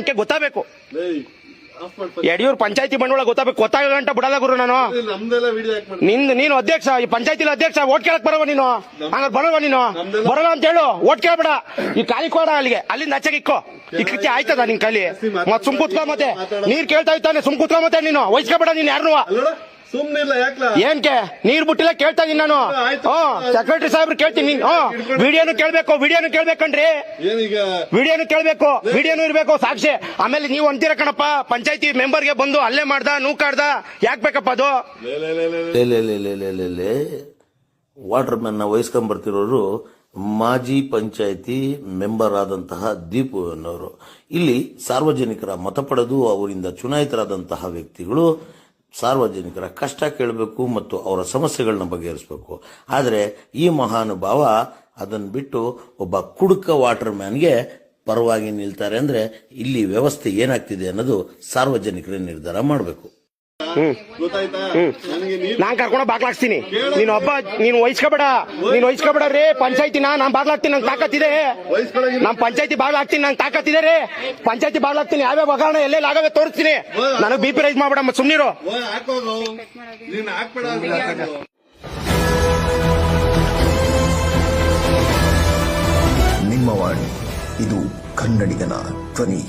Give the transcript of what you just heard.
ಗೊತ್ತಾಗಬೇಕು. ಯಡಿಯೂರು ಪಂಚಾಯತಿ ಬಂಡವಾಳ ಗೊತ್ತಾಗಬೇಕು. ಗೊತ್ತಾಗ ಗಂಟ ಬಿಡಲ್ಲ ಗುರು ನಾನು. ನೀನು ಅಧ್ಯಕ್ಷ, ಈ ಪಂಚಾಯತಿ ಅಧ್ಯಕ್ಷ. ಓಟ್ ಕೇಳಕ್ ಬರವ ನೀನು? ಹಂಗ ಬರವ ನೀನು? ಬರಲ್ಲ ಅಂತ ಹೇಳು. ಓಟ್ ಕೇಳ್ಬೇಡ. ಈ ಖಾಲಿ ಕೊಡ ಅಲ್ಲಿಗೆ, ಅಲ್ಲಿಂದ ಆಚೆಗೆ ಇಕ್ಕೋ. ಇಕ್ಕಕ್ಕೆ ಆಯ್ತದ ನಿನ್ ಕೈಲಿ? ಮತ್ ಸುಮ್ ಕೂತ್ಕೊ. ಮತ್ತೆ ನೀರ್ ಕೇಳ್ತಾ ಇದ್ದಾನೆ, ಸುಮ್ ಕೂತ್ಕೊ. ಮತ್ತೆ ನೀನು ವಹಿಸ್ಕೊಬೇಡ ನೀನ್ ಯಾರನ್ನು. ಏನ್ಕೆ ನೀರ್ ಬಿಟ್ಟಿಲ್ಲ ಕೇಳ್ತಾ ಇದೀನಿ ನಾನು. ಸೆಕ್ರೆಟರಿ ಸಾಹೇಬ್ರು ಕೇಳ್ತೀನಿ. ವಿಡಿಯೋನು ಕೇಳ್ಬೇಕಂಡ್ರಿ. ವಿಡಿಯೋನು ಕೇಳ್ಬೇಕು, ವಿಡಿಯೋನು ಇರ್ಬೇಕು ಸಾಕ್ಷಿ. ಆಮೇಲೆ ನೀವು ಅಂತೀರ ಕಣಪ್ಪ, ಪಂಚಾಯತಿ ಮೆಂಬರ್ಗೆ ಬಂದು ಅಲ್ಲೇ ಮಾಡ್ದ ನೂಕಾಡ್ದ, ಯಾಕೆ ಬೇಕಪ್ಪ ಅದು? ವಾಟರ್ ಮ್ಯಾನ್ ನ ವಹಿಸ್ಕೊಂಡ್ ಬರ್ತಿರೋರು ಮಾಜಿ ಪಂಚಾಯತಿ ಮೆಂಬರ್ ಆದಂತಹ ದೀಪು ಅನ್ನೋರು. ಇಲ್ಲಿ ಸಾರ್ವಜನಿಕರ ಮತ ಪಡೆದು ಅವರಿಂದ ಚುನಾಯಿತರಾದಂತಹ ವ್ಯಕ್ತಿಗಳು ಸಾರ್ವಜನಿಕರ ಕಷ್ಟ ಕೇಳಬೇಕು ಮತ್ತು ಅವರ ಸಮಸ್ಯೆಗಳನ್ನ ಬಗೆಹರಿಸಬೇಕು. ಆದರೆ ಈ ಮಹಾನುಭಾವ ಅದನ್ನು ಬಿಟ್ಟು ಒಬ್ಬ ಕುಡುಕ ವಾಟರ್ ಮ್ಯಾನ್ಗೆ ಪರವಾಗಿ ನಿಲ್ತಾರೆ. ಅಂದ್ರೆ ಇಲ್ಲಿ ವ್ಯವಸ್ಥೆ ಏನಾಗ್ತಿದೆ ಅನ್ನೋದು ಸಾರ್ವಜನಿಕರೇ ನಿರ್ಧಾರ ಮಾಡಬೇಕು. ನಾನ್ ಕರ್ಕೊಂಡ ಬಾಗ್ಲಾಕ್ಸ್ತೀನಿ. ನೀನು ವಹಿಸ್ಕೋಬೇಡ ರೇ ಪಂಚಾಯತಿನ. ನಾನ್ ಬಾಗ್ಲಾಕ್ತೀನಿ, ನಂಗೆ ತಾಕತ್ತಿದೆ. ನಮ್ ಪಂಚಾಯತಿ ಬಾಗ್ಲಾಕ್ತೀನಿ, ನಂಗೆ ತಾಕತ್ತಿದೆ ರೇ. ಪಂಚಾಯತಿ ಬಾಗ್ಲಾಕ್ತೀನಿ, ಯಾವ್ಯಾವ ಹಗರಣ ಎಲ್ಲೆಲ್ಲ ಆಗವೆ ತೋರಿಸ್ತೀನಿ. ನನಗೆ BP ರೈಸ್ ಮಾಡ್ಬೇಡ, ಸುಮ್ನಿರು. ನಿಮ್ಮ ವಾಣಿ, ಇದು ಕನ್ನಡಿಗನ ಧ್ವನಿ.